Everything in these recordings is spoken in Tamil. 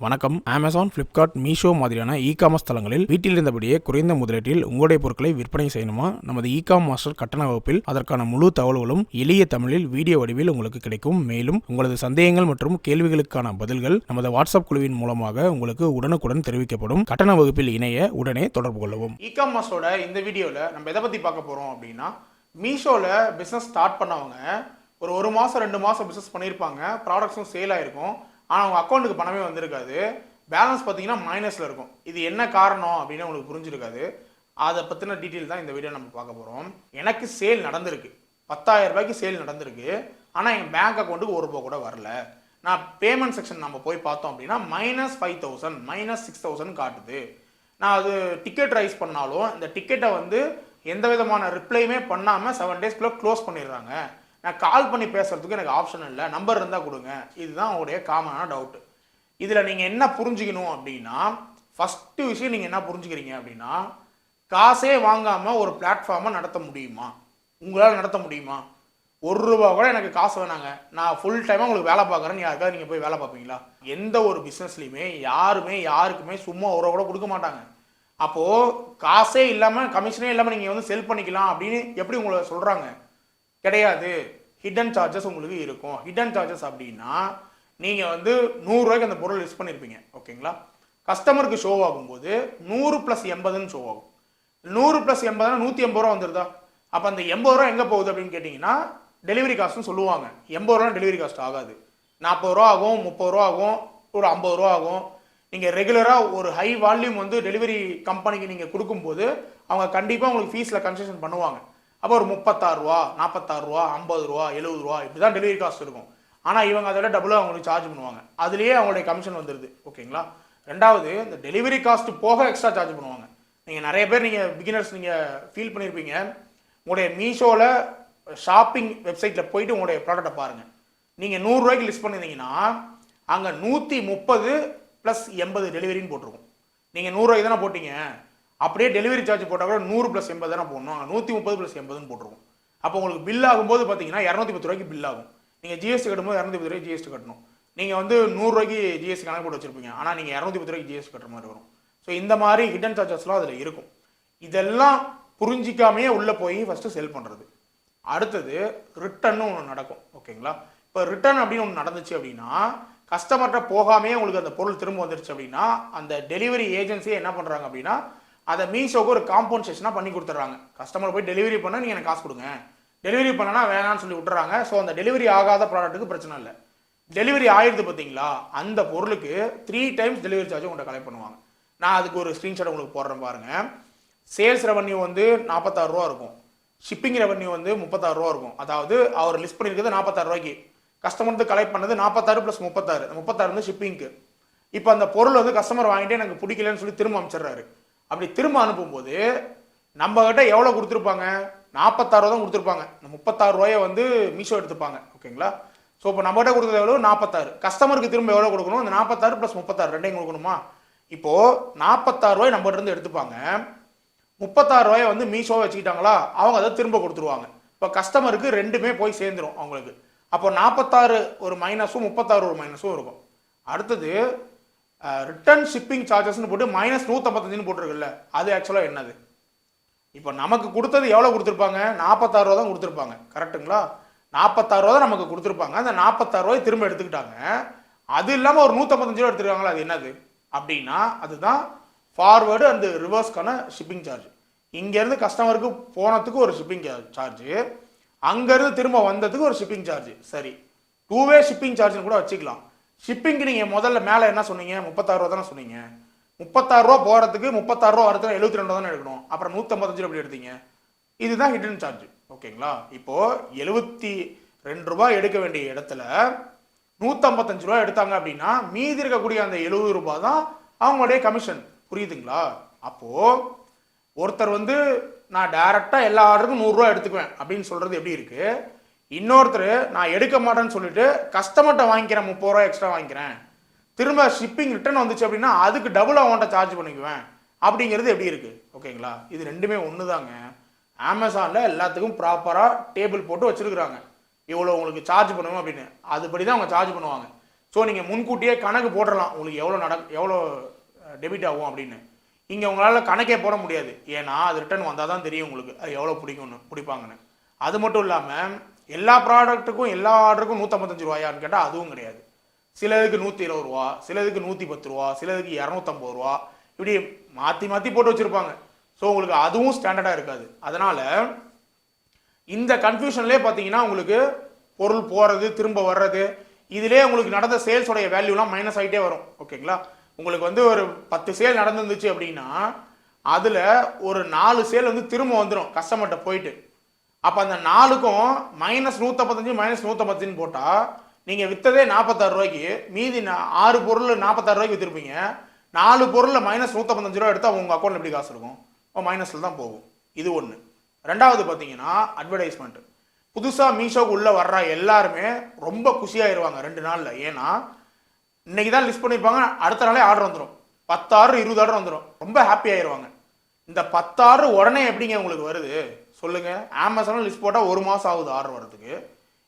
வணக்கம். அமேசான், ஃப்ளிப்கார்ட், மீஷோ மாதிரியான இ-காமர்ஸ் தளங்களில் வீட்டில் இருந்தபடியே குறைந்த முதலீட்டில் உங்களுடைய பொருட்களை விற்பனை செய்யணுமா? நமது இ-காம் மாஸ்டர் கட்டண வகுப்பில் அதற்கான முழு தகவல்களும் எளிய தமிழில் வீடியோ வடிவில் உங்களுக்கு கிடைக்கும். மேலும் உங்களது சந்தேகங்கள் மற்றும் கேள்விகளுக்கான பதில்கள் நமது வாட்ஸ்அப் குழுவின் மூலமாக உங்களுக்கு உடனுக்குடன் தெரிவிக்கப்படும். கட்டண வகுப்பில் இணைய உடனே தொடர்பு கொள்ளவும். இ-காம் மாஸ்டரோட இந்த வீடியோவில் நம்ம எதை பற்றி பார்க்க போகிறோம் அப்படின்னா, மீஷோவில் பிஸ்னஸ் ஸ்டார்ட் பண்ணவங்க ஒரு மாதம் 2 மாதம் பிஸ்னஸ் பண்ணியிருப்பாங்க. ப்ராடக்ட்ஸும் சேல் ஆகிருக்கும். ஆனால் அவங்க அக்கௌண்ட்டுக்கு பணமே வந்திருக்காது. பேலன்ஸ் பார்த்தீங்கன்னா மைனஸில் இருக்கும். இது என்ன காரணம் அப்படின்னு உங்களுக்கு புரிஞ்சிருக்காது. அதை பற்றின டீட்டெயில் தான் இந்த வீடியோ நம்ம பார்க்க போகிறோம். எனக்கு சேல் நடந்திருக்கு, 10,000 ரூபாய்க்கு சேல் நடந்திருக்கு. ஆனால் எங்கள் பேங்க் அக்கௌண்ட்டுக்கு ₹1 கூட வரல. நான் பேமெண்ட் செக்ஷன் நம்ம போய் பார்த்தோம் அப்படின்னா -5,000 -6,000 காட்டுது. நான் அது டிக்கெட் ரைஸ் பண்ணாலும் இந்த டிக்கெட்டை எந்த விதமான ரிப்ளையுமே பண்ணாமல் 7 டேஸ்க்குள்ளே க்ளோஸ் பண்ணிடுறாங்க. நான் கால் பண்ணி பேசுறதுக்கு எனக்கு ஆப்ஷன் இல்லை, நம்பர் இருந்தால் கொடுங்க. இதுதான் உங்களுடைய காமனான டவுட்டு. இதில் நீங்கள் என்ன புரிஞ்சுக்கணும் அப்படின்னா, ஃபஸ்ட்டு விஷயம் நீங்கள் என்ன புரிஞ்சுக்கிறீங்க அப்படின்னா, காசே வாங்காமல் ஒரு பிளாட்ஃபார்மை நடத்த முடியுமா? உங்களால் நடத்த முடியுமா? ₹1 கூட எனக்கு காசு வேணாங்க, நான் ஃபுல் டைமாக உங்களுக்கு வேலை பார்க்குறேன்னு யாருக்காவது நீங்கள் போய் வேலை பார்ப்பீங்களா? எந்த ஒரு பிஸ்னஸ்லையுமே யாருக்குமே சும்மா ₹1 கூட கொடுக்க மாட்டாங்க. அப்போது காசே இல்லாமல், கமிஷனே இல்லாமல் நீங்கள் செல் பண்ணிக்கலாம் அப்படின்னு எப்படி உங்களை சொல்கிறாங்க? கிடையாது. ஹிடன் சார்ஜஸ் உங்களுக்கு இருக்கும். ஹிடன் சார்ஜஸ் அப்படின்னா நீங்கள் ₹100 அந்த பொருள் லிஸ்ட் பண்ணியிருப்பீங்க, ஓகேங்களா? கஸ்டமருக்கு ஷோ ஆகும்போது 100 + 80ன்னு ஷோ ஆகும். 100 + 80னா ₹180 வந்துருதா? அப்போ அந்த ₹80 எங்கே போகுது அப்படின்னு கேட்டிங்கன்னா டெலிவரி காஸ்ட்னு சொல்லுவாங்க. ₹80 டெலிவரி காஸ்ட் ஆகாது. ₹40 ஆகும், ₹30 ஆகும், ஒரு ₹50 ஆகும். நீங்கள் ரெகுலராக ஒரு ஹை வால்யூம் டெலிவரி கம்பெனிக்கு நீங்கள் கொடுக்கும்போது அவங்க கண்டிப்பாக உங்களுக்கு ஃபீஸில் கன்செஷன் பண்ணுவாங்க. அப்போ ஒரு ₹36, ₹46, ₹50, ₹70 இப்படி தான் டெலிவரி காஸ்ட் இருக்கும். ஆனால் இவங்க அதை விட டபுளாக அவங்களுக்கு சார்ஜ் பண்ணுவாங்க. அதுலேயே அவங்களுடைய கமிஷன் வந்துடுது, ஓகேங்களா? ரெண்டாவது, இந்த டெலிவரி காஸ்ட் போக எக்ஸ்ட்ரா சார்ஜ் பண்ணுவாங்க. நீங்கள் நிறைய பேர் பிகினர்ஸ் ஃபீல் பண்ணியிருப்பீங்க. உங்களுடைய மீஷோவில் ஷாப்பிங் வெப்சைட்டில் போயிட்டு உங்களுடைய ப்ராடக்ட்டை பாருங்கள். நீங்கள் ₹100 லிஸ்ட் பண்ணியிருந்தீங்கன்னா அங்கே 130 + 80 டெலிவரின்னு போட்டிருக்கும். நீங்கள் ₹100 தானே போட்டிங்க, அப்படியே டெலிவரி சார்ஜ் போட்டால் கூட 100 + 80 தானே போடணும். 130 + 80ன்னு போட்டிருக்கும். அப்போ உங்களுக்கு பில் ஆகும்போது பார்த்தீங்கன்னா ₹210 பில் ஆகும். நீங்கள் ஜிஎஸ்டி கட்டும்போது ₹210 ஜிஎஸ்டி கட்டணும். நீங்கள் ₹100 ஜிஎஸ்டி கணக்கு போட்டு வச்சிருப்பீங்க, ஆனால் நீங்கள் ₹210 ஜிஎஸ்டி கட்டுற மாதிரி வரும். ஸோ இந்த மாதிரி ஹிடன் சார்ஜஸ்லாம் அதில் இருக்கும். இதெல்லாம் புரிஞ்சிக்காமையே உள்ளே போய் ஃபஸ்ட்டு செல் பண்ணுறது. அடுத்தது ரிட்டர்ன்னு ஒன்று நடக்கும், ஓகேங்களா? இப்போ ரிட்டர்ன் அப்படின்னு ஒன்று நடந்துச்சு அப்படின்னா, கஸ்டமர்கிட்ட போகாமே உங்களுக்கு அந்த பொருள் திரும்ப வந்துருச்சு அப்படின்னா, அந்த டெலிவரி ஏஜென்சியே என்ன பண்ணுறாங்க அப்படின்னா, அதை மீஷோக்கு ஒரு காம்பன்சேஷனாக பண்ணி கொடுத்துட்றாங்க. கஸ்டமர் போய் டெலிவரி பண்ண நீங்கள் எனக்கு காசு கொடுங்க, டெலிவரி பண்ணனா வேணான்னு சொல்லி விட்டுறாங்க. ஸோ அந்த டெலிவரி ஆகாத ப்ராடக்ட்டுக்கு பிரச்சனை இல்லை. டெலிவரி ஆயிடுது பார்த்தீங்களா, அந்த பொருளுக்கு 3 டைம்ஸ் டெலிவரி சார்ஜ் உங்கள்கிட்ட கலெக்ட் பண்ணுவாங்க. நான் அதுக்கு ஒரு ஸ்க்ரீன்ஷாட் உங்களுக்கு போடுறேன் பாருங்கள். சேல்ஸ் ரெவன்யூ ₹46 இருக்கும். ஷிப்பிங் ரெவன்யூ ₹36 இருக்கும். அதாவது அவர் லிஸ்ட் பண்ணியிருக்கிறது ₹46, கஸ்டமர் கலெக்ட் பண்ணது 46 + 36, 36 ஷிப்பிங்க்கு. இப்போ அந்த பொருள் கஸ்டமர் வாங்கிட்டு எனக்கு பிடிக்கலன்னு சொல்லி திரும்ப அனுப்பிச்சிடுறாரு. அப்படி திரும்ப அனுப்பும்போது நம்ம கிட்ட எவ்வளோ கொடுத்துருப்பாங்க? ₹46 தான் கொடுத்துருப்பாங்க. இந்த ₹36 மீஷோ எடுத்துப்பாங்க, ஓகேங்களா? ஸோ இப்போ நம்ம கிட்ட கொடுத்தது எவ்வளோ? 46. கஸ்டமருக்கு திரும்ப எவ்வளோ கொடுக்கணும்? இந்த 46 + 36 ரெண்டையும் கொடுக்கணுமா? இப்போது ₹46 நம்ம கிட்ட எடுத்துப்பாங்க. ₹36 மீஷோவை வச்சுக்கிட்டாங்களா, அவங்க அதை திரும்ப கொடுத்துருவாங்க. இப்போ கஸ்டமருக்கு ரெண்டுமே போய் சேர்ந்துடும் அவங்களுக்கு. அப்போ 46 ஒரு மைனஸும் 36 ஒரு மைனஸும் இருக்கும். அடுத்தது ரிட்டர்ன் ஷிப்பிங் சார்ஜஸ்ன்னு போட்டு -155ன்னு போட்டிருக்குல்ல, அது ஆக்சுவலாக என்னது? இப்போ நமக்கு கொடுத்தது எவ்வளோ கொடுத்துருப்பாங்க? ₹46 தான் கொடுத்துருப்பாங்க, கரெக்டுங்களா? ₹46 தான் நமக்கு கொடுத்துருப்பாங்க. அந்த ₹46 திரும்ப எடுத்துக்கிட்டாங்க. அது இல்லாமல் ஒரு ₹155 எடுத்துருக்காங்களா, அது என்னது அப்படின்னா அதுதான் ஃபார்வேர்டு அண்ட் ரிவர்ஸ்க்கான ஷிப்பிங் சார்ஜ். இங்கேருந்து கஸ்டமருக்கு போனதுக்கு ஒரு ஷிப்பிங் சார்ஜ், அங்கேருந்து திரும்ப வந்ததுக்கு ஒரு ஷிப்பிங் சார்ஜ். சரி, 2 வே ஷிப்பிங் சார்ஜ்னு கூட வச்சுக்கலாம். ஷிப்பிங்க்கு நீங்கள் முதல்ல மேலே என்ன சொன்னீங்க? ₹36 தானே சொன்னீங்க. ₹36 போகிறதுக்கு ₹36 வரதுக்கு ₹72 தானே எடுக்கணும். அப்புறம் ₹155 எப்படி எடுத்தீங்க? இதுதான் ஹிடன் சார்ஜ், ஓகேங்களா? இப்போது ₹72 எடுக்க வேண்டிய இடத்துல ₹155 எடுத்தாங்க அப்படின்னா மீதி இருக்கக்கூடிய அந்த ₹70 தான் அவங்களுடைய கமிஷன். புரியுதுங்களா? அப்போது ஒருத்தர் நான் டைரெக்டாக எல்லா ஆர்டருக்கும் ₹100 எடுத்துக்குவேன் அப்படின்னு சொல்கிறது எப்படி இருக்குது? இன்னொருத்தர் நான் எடுக்க மாட்டேன்னு சொல்லிட்டு கஸ்டமர்கிட்ட வாங்கிக்கிறேன், ₹30 எக்ஸ்ட்ரா வாங்கிக்கிறேன், திரும்ப ஷிப்பிங் ரிட்டர்ன் வந்துச்சு அப்படின்னா அதுக்கு டபுள் அமௌண்ட்டை சார்ஜ் பண்ணிக்குவேன் அப்படிங்கிறது எப்படி இருக்குது? ஓகேங்களா? இது ரெண்டுமே ஒன்று தாங்க. அமேசானில் எல்லாத்துக்கும் ப்ராப்பராக டேபிள் போட்டு வச்சுருக்குறாங்க, இவ்வளோ உங்களுக்கு சார்ஜ் பண்ணுவோம் அப்படின்னு. அதுபடி தான் அவங்க சார்ஜ் பண்ணுவாங்க. ஸோ நீங்கள் முன்கூட்டியே கணக்கு போட்டுடலாம் உங்களுக்கு எவ்வளோ டெபிட் ஆகும் அப்படின்னு. இங்கே உங்களால் கணக்கே போட முடியாது, ஏன்னா அது ரிட்டர்ன் வந்தால் தான் தெரியும் உங்களுக்கு அது எவ்வளோ பிடிப்பாங்கன்னு. அது மட்டும் இல்லாமல் எல்லா ப்ராடக்ட்டுக்கும் எல்லா ஆர்டருக்கும் 155 ரூபாயான்னு கேட்டால் அதுவும் கிடையாது. சிலதுக்கு 120 ரூபா, சிலதுக்கு 110 ரூபா, சிலதுக்கு 250 ரூபா, இப்படி மாற்றி மாற்றி போட்டு வச்சுருப்பாங்க. ஸோ உங்களுக்கு அதுவும் ஸ்டாண்டர்டாக இருக்காது. அதனால் இந்த கன்ஃபியூஷன்லேயே பார்த்தீங்கன்னா உங்களுக்கு பொருள் போகிறது திரும்ப வர்றது, இதிலே உங்களுக்கு நடந்த சேல்ஸோடைய வேல்யூலாம் மைனஸ் ஆகிட்டே வரும். ஓகேங்களா, உங்களுக்கு வந்து ஒரு 10 சேல் நடந்துருந்துச்சு அப்படின்னா அதில் ஒரு 4 சேல் வந்து திரும்ப வந்துடும் கஸ்டமர்கிட்ட போயிட்டு. அப்போ அந்த 4க்கும் -155 -155 போட்டால் நீங்கள் விற்றதே 46 ரூபாய்க்கு, மீதி 6 பொருள் 46 ரூபாய்க்கு விற்றுருப்பீங்க. 4 பொருளில் -155 ரூபா எடுத்தால் உங்கள் அக்கௌண்ட்டில் எப்படி காசு இருக்கும்? மைனஸில் தான் போகும். இது ஒன்று. ரெண்டாவது பார்த்தீங்கன்னா அட்வர்டைஸ்மெண்ட். புதுசாக மீஷோக்கு உள்ளே வர்ற எல்லாருமே ரொம்ப குஷியாகிடுவாங்க 2 நாளில். ஏன்னா இன்னைக்கு தான் லிஸ்ட் பண்ணியிருப்பாங்க, அடுத்த நாளே ஆர்டர் வந்துடும். 10 ஆர்டர் 20 ஆர்டர் வந்துடும், ரொம்ப ஹாப்பி ஆயிடுவாங்க. இந்த 10 ஆர்டர் உடனே எப்படிங்க உங்களுக்கு வருது சொல்லுங்கள்? அமேசானில் லிஸ்ட் போட்டால் 1 மாதம் ஆகுது ஆர்டர் வரதுக்கு.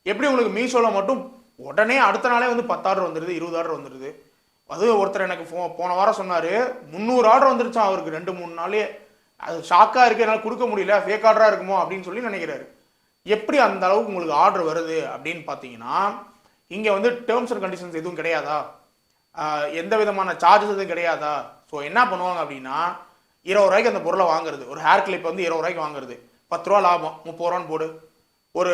எப்படி உங்களுக்கு மீஷோவில் மட்டும் உடனே அடுத்த நாளே வந்து 10 ஆர்டர் வந்துடுது, 20 ஆர்டர் வந்துடுது? அது ஒருத்தர் எனக்கு போன வாரம் சொன்னார் 300 ஆர்டர் வந்துருச்சான் அவருக்கு 2-3 நாளே. அது ஷாக்காக இருக்குது, என்னால் கொடுக்க முடியல, ஃபேக் ஆர்டராக இருக்குமோ அப்படின்னு சொல்லி நினைக்கிறாரு. எப்படி அந்த அளவுக்கு உங்களுக்கு ஆர்டர் வருது அப்படின்னு பார்த்தீங்கன்னா, இங்கே வந்து டேர்ம்ஸ் அண்ட் கண்டிஷன்ஸ் எதுவும் கிடையாதா, எந்த விதமான சார்ஜஸ் எதுவும் கிடையாதா? ஸோ என்ன பண்ணுவாங்க அப்படின்னா 20 ரூபாய்க்கு அந்த பொருளை வாங்குறது. ஒரு ஹேர் கிளிப் வந்து 20 ரூபாய்க்கு வாங்குறது, 10 ரூபா லாபம், 30 ரூபான்னு போடு. ஒரு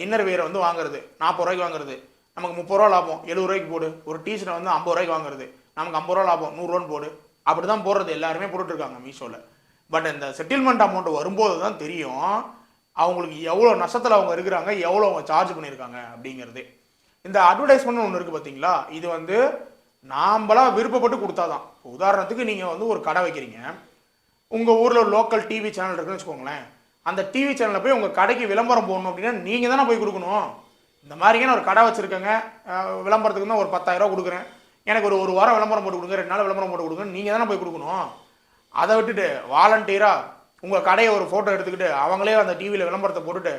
இன்னர் வேரை வந்து வாங்குறது 40 ரூபாய்க்கு வாங்குறது, நமக்கு 30 ரூபா லாபம், 70 ரூபாய்க்கு போடு. ஒரு டீஷர்ட்டை வந்து 50 ரூபாய்க்கு வாங்குறது, நமக்கு 50 ரூபா லாபம், 100 ரூபான்னு போடு. அப்படி தான் போடுறது, எல்லாருமே போட்டுட்ருக்காங்க மீஷோவில். பட் இந்த செட்டில்மெண்ட் அமௌண்ட் வரும்போது தான் தெரியும் அவங்களுக்கு எவ்வளோ நஷ்டத்தில் அவங்க இருக்கிறாங்க, எவ்வளோ அவங்க சார்ஜ் பண்ணியிருக்காங்க அப்படிங்கிறது. இந்த அட்வர்டைஸ்மெண்ட் ஒன்று இருக்குது பார்த்தீங்களா, இது வந்து நாம்பளா விருப்பப்பட்டு கொடுத்தாதான். உதாரணத்துக்கு நீங்கள் வந்து ஒரு கடை வைக்கிறீங்க, உங்கள் ஊரில் லோக்கல் டிவி சேனல் இருக்குன்னு வச்சுக்கோங்களேன். அந்த டிவி சேனலில் போய் உங்கள் கடைக்கு விளம்பரம் போடணும் அப்படின்னா நீங்கள் தானே போய் கொடுக்கணும். இந்த மாதிரிங்க நான் ஒரு கடை வச்சுருக்கேங்க, விளம்பரத்துக்கு தான் ஒரு 10,000 ரூபா கொடுக்குறேன், எனக்கு ஒரு வாரம் விளம்பரம் போட்டு கொடுங்க, 2 நாள் விளம்பரம் போட்டு கொடுங்க, நீங்கள் தானே போய் கொடுக்கணும். அதை விட்டுட்டு வாலண்டியராக உங்கள் கடையை ஒரு ஃபோட்டோ எடுத்துக்கிட்டு அவங்களே அந்த டிவியில் விளம்பரத்தை போட்டுட்டு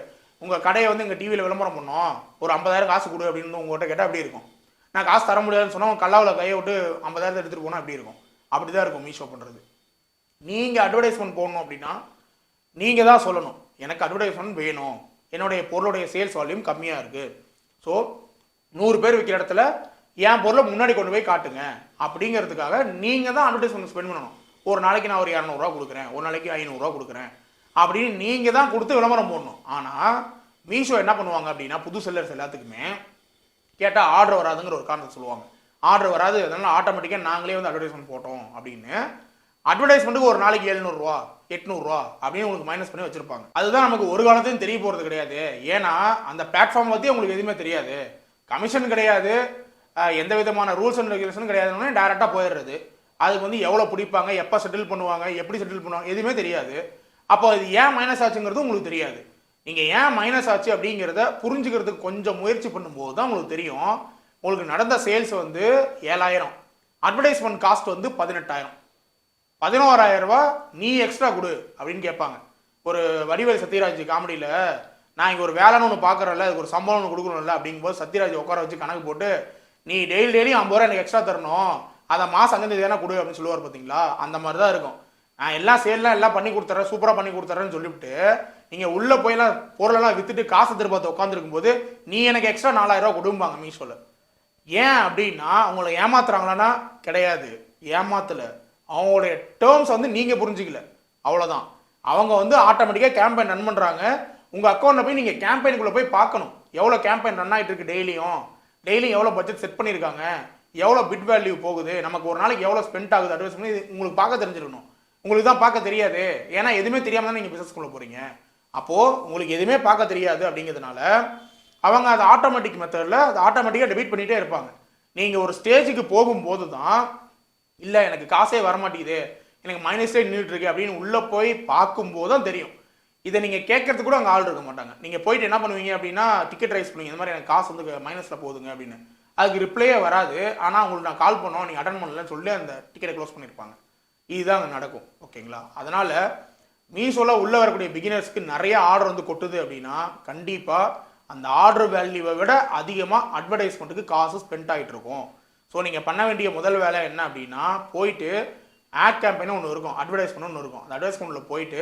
உங்கள் கடையை வந்து எங்கள் டிவியில் விளம்பரம் பண்ணோம், ஒரு 50,000 காசு கொடு அப்படின்னு உங்கள்கிட்ட கேட்டால் அப்படி இருக்கும். நான் காசு தர முடியாதுன்னு சொன்னால் கல்லாவில் கையை விட்டு 50,000 எடுத்துகிட்டு போனால் அப்படி இருக்கும். அப்படி தான் இருக்கும் மீஷோ பண்ணுறது. நீங்கள் அட்வர்டைஸ்மெண்ட் போடணும் அப்படின்னா நீங்கள் தான் சொல்லணும், எனக்கு அட்வர்டைஸ்மெண்ட் வேணும், என்னுடைய பொருளுடைய சேல்ஸ் வால்யூம் கம்மியாக இருக்குது, ஸோ 100 பேர் விற்கிற இடத்துல என் பொருளை முன்னாடி கொண்டு போய் காட்டுங்க அப்படிங்கிறதுக்காக நீங்கள் தான் அட்வர்டைஸ்மெண்ட் ஸ்பெண்ட் பண்ணணும். ஒரு நாளைக்கு நான் ஒரு 200 ரூபா கொடுக்குறேன், ஒரு நாளைக்கு 500 ரூபா கொடுக்குறேன் அப்படின்னு நீங்கள் தான் கொடுத்து விளம்பரம் போடணும். ஆனால் மீஷோ என்ன பண்ணுவாங்க அப்படின்னா, புது செல்லர்ஸ் எல்லாத்துக்குமே கேட்டால் ஆர்டர் வராதுங்கிற ஒரு காரணத்தை சொல்லுவாங்க. ஆர்டர் வராது, அதனால ஆட்டோமேட்டிக்காக நாங்களே வந்து அட்வர்டைஸ்மெண்ட் போட்டோம் அப்படின்னு அட்வர்டைஸ்மெண்ட்டுக்கு ஒரு நாளைக்கு 700 ரூபா 800 ரூபா அப்படின்னு உங்களுக்கு மைனஸ் பண்ணி வச்சிருப்பாங்க. அதுதான் நமக்கு ஒரு காலத்தையும் தெரிய போகிறது கிடையாது. ஏன்னா அந்த பிளாட்ஃபார்ம் பற்றி உங்களுக்கு எதுவுமே தெரியாது, கமிஷன் கிடையாது, எந்த விதமான ரூல்ஸ் அண்ட் ரெகுலேஷனும் கிடையாதுன்னு டேரெக்டாக போயிடுறது. அதுக்கு வந்து எவ்வளோ பிடிப்பாங்க, எப்போ செட்டில் பண்ணுவாங்க, எப்படி செட்டில் பண்ணுவாங்க எதுவுமே தெரியாது. அப்போ அது ஏன் மைனஸ் ஆச்சுங்கிறது உங்களுக்கு தெரியாது. நீங்கள் ஏன் மைனஸ் ஆச்சு அப்படிங்கிறத புரிஞ்சுக்கிறதுக்கு கொஞ்சம் முயற்சி பண்ணும்போது தான் உங்களுக்கு தெரியும். உங்களுக்கு நடந்த சேல்ஸ் வந்து 7,000, அட்வர்டைஸ்மெண்ட் காஸ்ட் வந்து 18,000, 11,000 ரூபா நீ எக்ஸ்ட்ரா கொடு அப்படின்னு கேட்பாங்க. ஒரு வடிவேல் சத்யராஜ் காமெடியில் நான் இங்கே ஒரு வேலைன்னு ஒன்று பார்க்குறேன்ல, அதுக்கு ஒரு சம்பளம் ஒன்று கொடுக்கணும்ல அப்படிங்கும்போது சத்யராஜ் உட்கார வச்சு கணக்கு போட்டு நீ டெய்லியும் 50 ரூபா எனக்கு எக்ஸ்ட்ரா தரணும், அதை மாதம் 5 தேதி தானே கொடு அப்படின்னு சொல்லுவார் பார்த்தீங்களா. அந்த மாதிரி தான் இருக்கும். நான் எல்லாம் சேல்லாம் எல்லாம் பண்ணி கொடுத்துட்றேன், சூப்பராக பண்ணி கொடுத்துட்றேன்னு சொல்லிவிட்டு நீங்கள் உள்ளே போயெல்லாம் பொருளெல்லாம் விற்றுட்டு காசு திருப்பத்தை உட்காந்துருக்கும் போது நீ எனக்கு எக்ஸ்ட்ரா 4,000 ரூபா கொடுப்பாங்க மீஷோவில். ஏன் அப்படின்னா அவங்கள ஏமாத்துறாங்களான்னா கிடையாது, ஏமாத்தலை, அவங்களுடைய டேர்ம்ஸ் வந்து நீங்கள் புரிஞ்சிக்கல, அவ்வளோதான். அவங்க வந்து ஆட்டோமேட்டிக்காக கேம்பெயின் ரன் பண்ணுறாங்க. உங்கள் அக்கௌண்ட்டில் போய் நீங்கள் கேம்பெயினுக்குள்ளே போய் பார்க்கணும், எவ்வளோ கேம்பெயின் ரன் ஆகிட்டு இருக்கு, டெய்லியும் எவ்வளோ பட்ஜெட் செட் பண்ணியிருக்காங்க, எவ்வளோ பிட் வேல்யூ போகுது, நமக்கு ஒரு நாளைக்கு எவ்வளோ ஸ்பெண்ட் ஆகுது அட்வர்டைஸ்மெண்ட், இது உங்களுக்கு பார்க்க தெரிஞ்சிருக்கணும். உங்களுக்கு தான் பார்க்க தெரியாது, ஏன்னா எதுவுமே தெரியாமல் தான் நீங்கள் பிஸ்னஸ்குள்ளே போகிறீங்க. அப்போது உங்களுக்கு எதுவுமே பார்க்க தெரியாது அப்படிங்கிறதுனால அவங்க அதை ஆட்டோமேட்டிக் மெத்தடில் அதை ஆட்டோமேட்டிக்காக டெபிட் பண்ணிகிட்டே இருப்பாங்க. நீங்கள் ஒரு ஸ்டேஜுக்கு போகும்போது தான் இல்லை எனக்கு காசே வரமாட்டேங்குது, எனக்கு மைனஸே நின்றுட்டு இருக்கு அப்படின்னு உள்ளே போய் பார்க்கும்போது தான் தெரியும். இதை நீங்கள் கேட்கறதுக்கு கூட அங்கே ஆள் இருக்க மாட்டாங்க. நீங்கள் போயிட்டு என்ன பண்ணுவீங்க அப்படின்னா டிக்கெட் ரைஸ் பண்ணுவீங்க, இந்த மாதிரி எனக்கு காசு வந்து மைனஸில் போகுதுங்க அப்படின்னு. அதுக்கு ரிப்ளையே வராது. ஆனால் உங்களுக்கு நான் கால் பண்ணோம், நீங்கள் அட்டன் பண்ணலன்னு சொல்லி அந்த டிக்கெட்டை க்ளோஸ் பண்ணியிருப்பாங்க. இதுதான் அங்கே நடக்கும். ஓகேங்களா? அதனால் மீஷோவில் உள்ளே வரக்கூடிய பிகினர்ஸ்க்கு நிறைய ஆர்டர் வந்து கொட்டுது அப்படின்னா கண்டிப்பாக அந்த ஆர்டர் வேல்யூவை விட அதிகமாக அட்வர்டைஸ்மெண்ட்டுக்கு காசு ஸ்பெண்ட் ஆகிட்டு இருக்கும். ஸோ நீங்கள் பண்ண வேண்டிய முதல் வேலை என்ன அப்படின்னா, போயிட்டு ஆட் கேம்பெயின் ஒன்று இருக்கும், அட்வர்டைஸ்மெண்ட் ஒன்று இருக்கும். அந்த அட்வர்டைஸ்மெண்ட்டில் போயிட்டு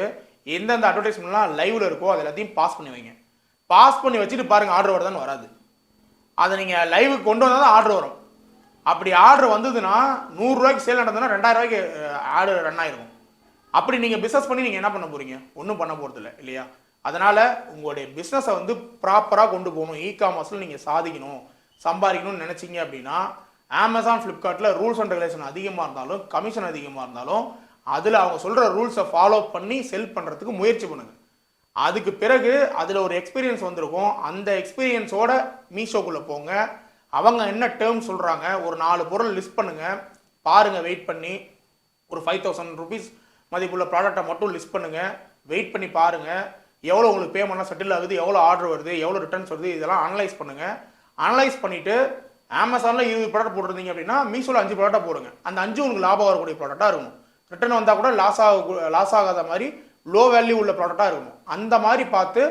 எந்தெந்த அட்வர்டைஸ்மெண்ட்லாம் லைவில் இருக்கோ அது எல்லாத்தையும் பாஸ் பண்ணி வைங்க. பாஸ் பண்ணி வச்சுட்டு பாருங்கள் ஆர்டர் வருதான்னு. வராது. அதை நீங்கள் லைவுக்கு கொண்டு வந்தால் தான் ஆர்டர் வரும். அப்படி ஆர்டர் வந்ததுன்னா 100 ரூபாய்க்கு சேல் நடந்ததுன்னா 2000 ரூபாய்க்கு ஆடு ரன் ஆயிருக்கும். அப்படி நீங்கள் பிஸ்னஸ் பண்ணி நீங்கள் என்ன பண்ண போகிறீங்க? ஒன்றும் பண்ண போகிறது இல்லையா? அதனால் உங்களுடைய பிஸ்னஸை வந்து ப்ராப்பராக கொண்டு போகணும். காமர்ஸில் நீங்கள் சாதிக்கணும், சம்பாதிக்கணும்னு நினச்சிங்க அப்படின்னா அமேசான், ஃப்ளிப்கார்ட்டில் ரூல்ஸ் அண்ட் ரெகுலேஷன் அதிகமாக இருந்தாலும், கமிஷன் அதிகமாக இருந்தாலும், அதில் அவங்க சொல்கிற ரூல்ஸை ஃபாலோ பண்ணி செல் பண்ணுறதுக்கு முயற்சி பண்ணுங்கள். அதுக்கு பிறகு அதில் ஒரு எக்ஸ்பீரியன்ஸ் வந்திருக்கும். அந்த எக்ஸ்பீரியன்ஸோட மீஷோக்குள்ளே போங்க. அவங்க என்ன டேர்ம் சொல்கிறாங்க, ஒரு 4 பொருள் லிஸ்ட் பண்ணுங்கள், பாருங்கள். வெயிட் பண்ணி ஒரு 5000 rupees மதிப்புள்ள ப்ராடக்டை மட்டும் லிஸ்ட் பண்ணுங்கள். வெயிட் பண்ணி பாருங்கள் எவ்வளோ உங்களுக்கு பேமெண்ட்லாம் செட்டில் ஆகுது, எவ்வளோ ஆர்டர் வருது, எவ்வளோ ரிட்டர்ன்ஸ் வருது, இதெல்லாம் அனலைஸ் பண்ணுங்கள். அனலைஸ் பண்ணிவிட்டு அமேசானில் 20 ப்ராடக்ட் போட்டிருந்தீங்க அப்படின்னா மீஷோவில் 5 ப்ராடக்டாக போடுங்க. அந்த 5 உங்களுக்கு லாபம் வரக்கூடிய ப்ராடக்டாக இருக்கணும். ரிட்டர்ன் வந்தால் கூட லாஸ் ஆகாத மாதிரி லோ வேல்யூ உள்ள ப்ராடக்டாக இருக்கணும். அந்த மாதிரி பார்த்து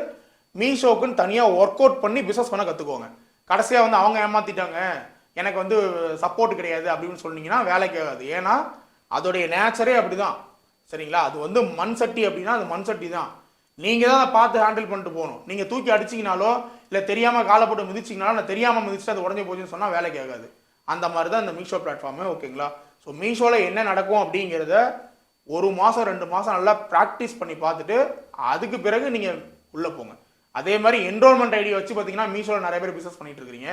மீஷோக்குன்னு தனியாக ஒர்க் அவுட் பண்ணி பிஸ்னஸ் பண்ண கற்றுக்கோங்க. கடைசியாக வந்து அவங்க ஏமாற்றிட்டாங்க, எனக்கு வந்து சப்போர்ட் கிடையாது அப்படின்னு சொன்னீங்கன்னா வேலைக்கு ஆகாது. ஏன்னா அதோடைய நேச்சரே அப்படி தான். சரிங்களா? அது வந்து மண் சட்டி அப்படின்னா அது மண் சட்டி தான். நீங்கள் தான் அதை பார்த்து ஹேண்டில் பண்ணிட்டு போகணும். நீங்கள் தூக்கி அடிச்சிங்கனாலோ இல்லை தெரியாமல் காலை போட்டு மிதிச்சிங்கனாலும், நான் தெரியாமல் மிதிச்சுட்டு அது உடஞ்சி போச்சுன்னு சொன்னால் வேலைக்கு ஆகாது. அந்த மாதிரி தான் இந்த மீஷோ பிளாட்ஃபார்மு. ஓகேங்களா? ஸோ மீஷோவில் என்ன நடக்கும் அப்படிங்கிறத 1 மாதம் 2 மாதம் நல்லா ப்ராக்டிஸ் பண்ணி பார்த்துட்டு அதுக்கு பிறகு நீங்கள் உள்ளே போங்க. அதே மாதிரி என்ரோல்மெண்ட் ஐடி வச்சு பார்த்தீங்கன்னா மீஷோவில் நிறைய பேர் பிஸ்னஸ் பண்ணிட்டு இருக்கிறீங்க.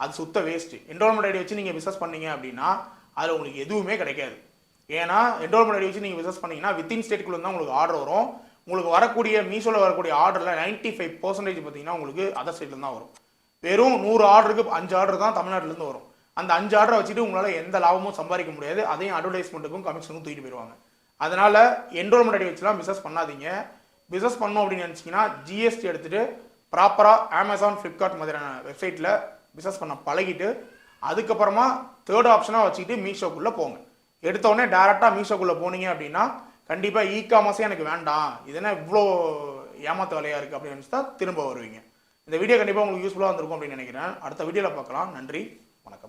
அது சுத்த வேஸ்ட்டு. என்ரோல்மெண்ட் ஐடி வச்சு நீங்கள் பிஸ்னஸ் பண்ணீங்க அப்படின்னா அதில் உங்களுக்கு எதுவுமே கிடைக்காது. ஏன்னா என்ரோல்மெண்ட் ஐடி வச்சு நீங்கள் பிஸ்னஸ் பண்ணீங்கன்னா வித்தின் ஸ்டேட்டுக்குள்ளே தான் உங்களுக்கு ஆர்டர் வரும். உங்களுக்கு வரக்கூடிய மீஷோவில் வரக்கூடிய ஆர்டரில் 95% பார்த்தீங்கன்னா உங்களுக்கு அதர் ஸ்டேட்டில் தான் வரும். வெறும் 100 ஆர்டருக்கு 5 ஆர்டர் தான் தமிழ்நாட்டிலேருந்து வரும். அந்த 5 ஆர்டரை வச்சுட்டு உங்களால் எந்த லாபமும் சம்பாதிக்க முடியாது. அதையும் அட்வர்டைஸ்மெண்ட்டுக்கும் கமிஷனுக்கும் தூக்கிட்டு போயிடுவாங்க. அதனால் என்ரோல்மெண்ட் ஐடி வச்சுலாம் பிஸ்னஸ் பண்ணாதீங்க. பிஸ்னஸ் பண்ணணும் அப்படின்னு நினச்சிங்கன்னா ஜிஎஸ்டி எடுத்துகிட்டு ப்ராப்பராக அமேசான், ஃப்ளிப்கார்ட் மாதிரியான வெப்சைட்டில் பிஸ்னஸ் பண்ண பழகிட்டு அதுக்கப்புறமா 3rd ஆப்ஷனாக வச்சுக்கிட்டு மீஷோக்குள்ளே போங்க. எடுத்தோடனே டேரெக்டாக மீஷோக்குள்ளே போனீங்க அப்படின்னா கண்டிப்பாக காமர்ஸே எனக்கு வேண்டாம், இது என்ன இவ்வளோ ஏமாத்த வேலையாக இருக்குது அப்படின்னு நினச்சி தான் திரும்ப வருவீங்க. இந்த வீடியோ கண்டிப்பாக உங்களுக்கு யூஸ்ஃபுல்லாக வந்திருக்கும் அப்படின்னு நினைக்கிறேன். அடுத்த வீடியோவில் பார்க்கலாம். நன்றி.